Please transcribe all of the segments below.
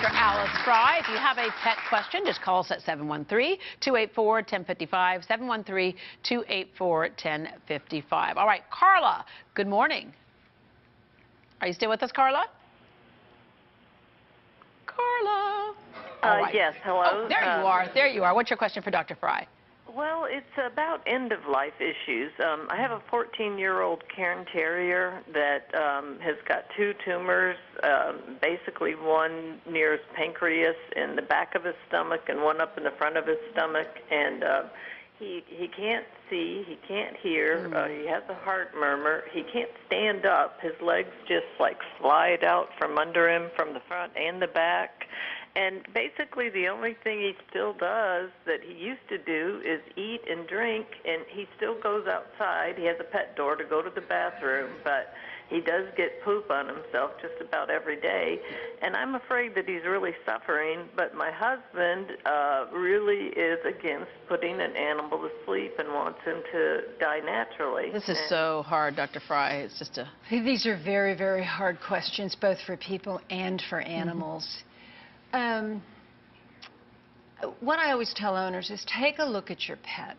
Dr. Alice Fry. If you have a pet question, just call us at 713-284-1055, 713-284-1055. All right, Carla, good morning. Are you still with us, Carla? Carla. Right. Yes, hello. Oh, there you are. There you are. What's your question for Dr. Fry? Well, it's about end-of-life issues. I have a 14-year-old Cairn Terrier that has got 2 tumors, basically one near his pancreas in the back of his stomach and one up in the front of his stomach. And he can't see, he can't hear, he has a heart murmur, he can't stand up. His legs just like slide out from under him from the front and the back. And basically the only thing he still does that he used to do is eat and drink, and he still goes outside. He has a pet door to go to the bathroom, but he does get poop on himself just about every day. And I'm afraid that he's really suffering, but my husband really is against putting an animal to sleep and wants him to die naturally. This is so hard, Dr. Fry. It's just a... These are very, very hard questions, both for people and for animals. What I always tell owners is take a look at your pet.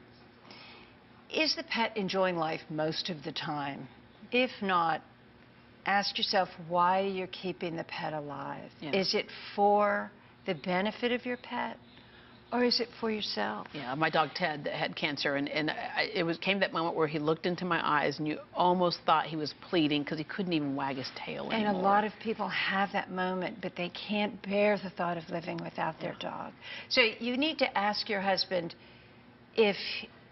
Is the pet enjoying life most of the time? If not, ask yourself why you're keeping the pet alive. Yeah. Is it for the benefit of your pet, or is it for yourself? Yeah, my dog Ted had cancer, and it came that moment where he looked into my eyes, and you almost thought he was pleading because he couldn't even wag his tail anymore. And a lot of people have that moment, but they can't bear the thought of living without their dog. So you need to ask your husband if,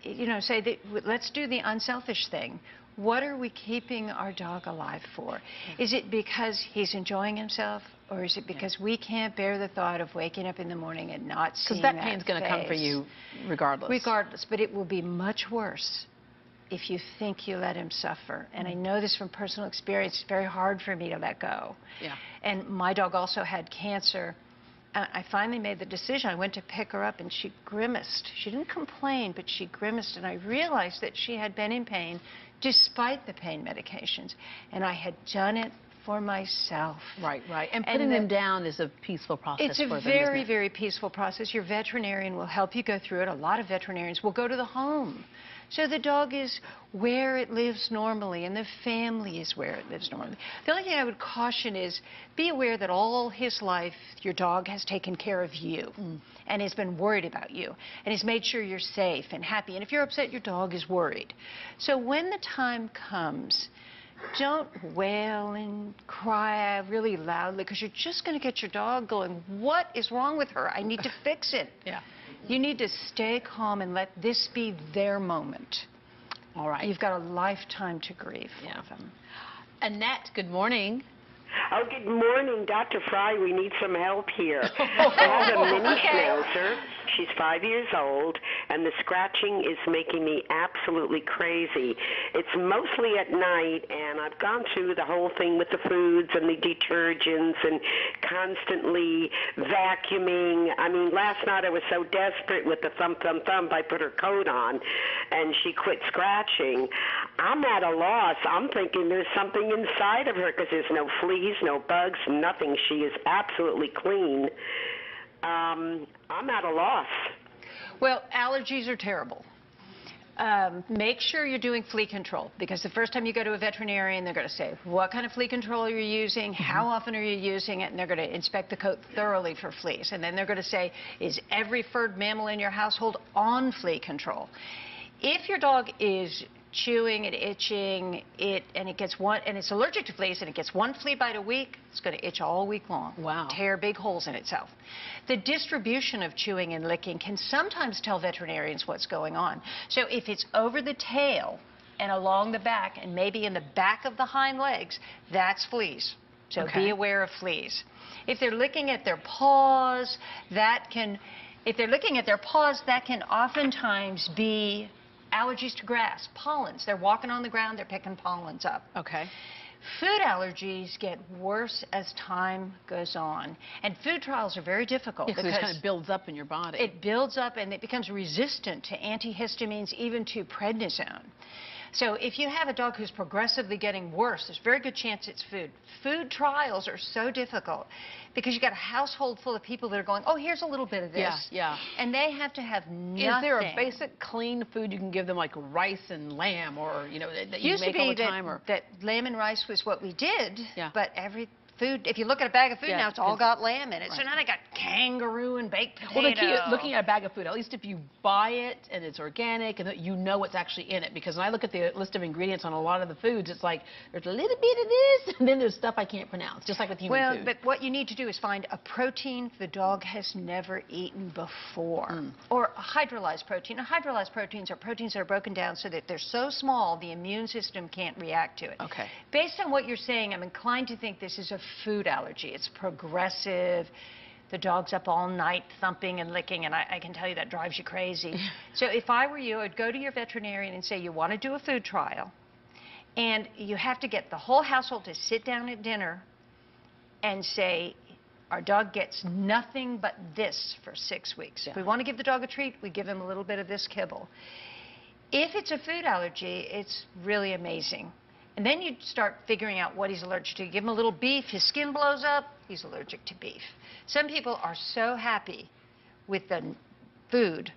you know, say that, let's do the unselfish thing. What are we keeping our dog alive for? Is it because he's enjoying himself, or is it because we can't bear the thought of waking up in the morning and not seeing that face? Because that pain's going to come for you regardless. Regardless, but it will be much worse if you think you let him suffer. And I know this from personal experience. It's very hard for me to let go. Yeah. And my dog also had cancer. I finally made the decision. I went to pick her up, and she grimaced. She didn't complain, but she grimaced, and I realized that she had been in pain despite the pain medications, and I had done it for myself. Right, right. And putting them down is a peaceful process for them, It's a very, very peaceful process. Your veterinarian will help you go through it. A lot of veterinarians will go to the home. So the dog is where it lives normally, and the family is where it lives normally. The only thing I would caution is be aware that all his life your dog has taken care of you and has been worried about you and has made sure you're safe and happy. And if you're upset, your dog is worried. So when the time comes, don't wail and cry really loudly, because you're just going to get your dog going, what is wrong with her? I need to fix it. Yeah. You need to stay calm and let this be their moment. All right. You've got a lifetime to grieve for them. Annette, good morning. Oh, good morning, Dr. Fry. We need some help here. I have a mini schnauzer. She's 5 years old, and the scratching is making me absolutely crazy. It's mostly at night, and I've gone through the whole thing with the foods and the detergents and constantly vacuuming. I mean, last night I was so desperate with the thump, thump, thump, I put her coat on, and she quit scratching. I'm at a loss. I'm thinking there's something inside of her because there's no fleas, no bugs, nothing. She is absolutely clean. I'm at a loss. Well, allergies are terrible. Make sure you're doing flea control, because the first time you go to a veterinarian, they're going to say, what kind of flea control are you using? How often are you using it? And they're going to inspect the coat thoroughly for fleas. And then they're going to say, is every furred mammal in your household on flea control? If your dog is chewing and itching, and it's allergic to fleas, and it gets one flea bite a week, it's going to itch all week long. Wow. Tear big holes in itself. The distribution of chewing and licking can sometimes tell veterinarians what's going on. So if it's over the tail and along the back and maybe in the back of the hind legs, that's fleas. So be aware of fleas. If they're licking at their paws, that can oftentimes be allergies to grass, pollens. They're walking on the ground, they're picking pollens up. Okay. Food allergies get worse as time goes on. And food trials are very difficult because it kind of builds up in your body. It builds up and it becomes resistant to antihistamines, even to prednisone. So if you have a dog who's progressively getting worse, there's a very good chance it's food. Food trials are so difficult because you've got a household full of people that are going, oh, here's a little bit of this. Yeah. And they have to have nothing. Is there a basic clean food you can give them, like rice and lamb, or, you know, that you make all the time? Used to be that lamb and rice was what we did, Yeah. but every food, if you look at a bag of food Yeah, now, it's all got lamb in it. Right. So now they got kangaroo and baked potato. Well, the key is looking at a bag of food, at least if you buy it and it's organic and that you know what's actually in it. Because when I look at the list of ingredients on a lot of the foods, it's like there's a little bit of this and then there's stuff I can't pronounce, just like with human food. Well, but what you need to do is find a protein the dog has never eaten before. Or a hydrolyzed protein. Now, hydrolyzed proteins are proteins that are broken down so that they're so small the immune system can't react to it. Okay. Based on what you're saying, I'm inclined to think this is a food allergy. It's progressive. The dog's up all night thumping and licking, and I can tell you that drives you crazy. So if I were you, I'd go to your veterinarian and say you want to do a food trial, and you have to get the whole household to sit down at dinner and say, our dog gets nothing but this for 6 weeks. Yeah. If we want to give the dog a treat, we give him a little bit of this kibble. If it's a food allergy, it's really amazing. And then you start figuring out what he's allergic to. You give him a little beef, his skin blows up, he's allergic to beef. Some people are so happy with the food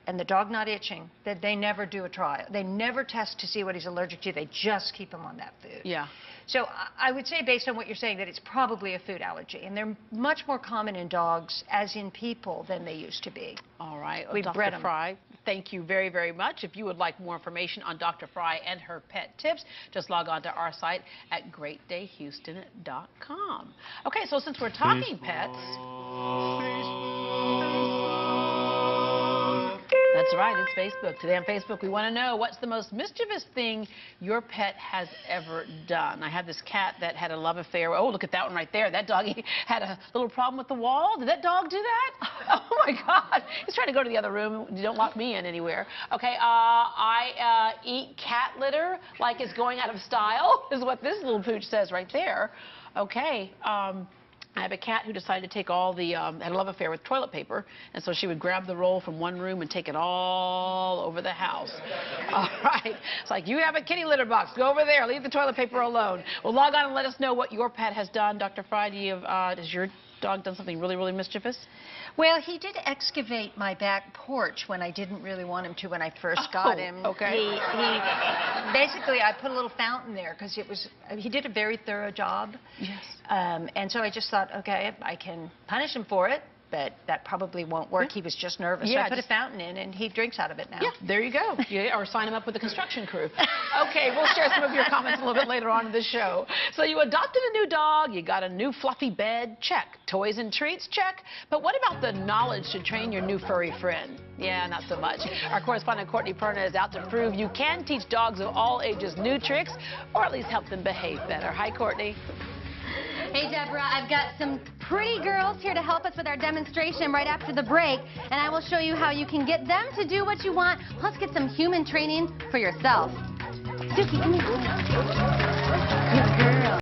and the dog not itching that they never do a trial. They never test to see what he's allergic to. They just keep him on that food. Yeah. So I would say, based on what you're saying, that it's probably a food allergy. And they're much more common in dogs, as in people, than they used to be. All right. We've bred 'em. Dr. Fry, thank you very, very much. If you would like more information on Dr. Fry and her pet tips, just log on to our site at greatdayhouston.com. Okay, so since we're talking pets... That's right, it's Facebook. Today on Facebook, we want to know what's the most mischievous thing your pet has ever done. I have this cat that had a love affair. Oh, look at that one right there. That doggy had a little problem with the wall. Did that dog do that? Oh, my God. He's trying to go to the other room. You don't lock me in anywhere. Okay, I eat cat litter like it's going out of style, is what this little pooch says right there. Okay, I have a cat who decided to take all the, had a love affair with toilet paper, and so she would grab the roll from one room and take it all over the house. All right. It's like, you have a kitty litter box. Go over there. Leave the toilet paper alone. Well, log on and let us know what your pet has done. Dr. Fry, has your dog done something really, really mischievous? Well, he did excavate my back porch when I didn't really want him to when I first got him. Okay. He basically, I put a little fountain there because he did a very thorough job. Yes. And so I just thought, okay, I can punish him for it, but that probably won't work. He was just nervous. Yeah, so I put a fountain in, and he drinks out of it now. Yeah, there you go. Or sign him up with the construction crew. Okay, we'll share some of your comments a little bit later on in the show. So you adopted a new dog, you got a new fluffy bed, check. Toys and treats, check. But what about the knowledge to train your new furry friend? Yeah, not so much. Our correspondent Courtney Perna is out to prove you can teach dogs of all ages new tricks, or at least help them behave better. Hi, Courtney. Hey, Deborah, I've got some pretty girls here to help us with our demonstration right after the break, and I will show you how you can get them to do what you want, plus get some human training for yourself. Dookie, come here.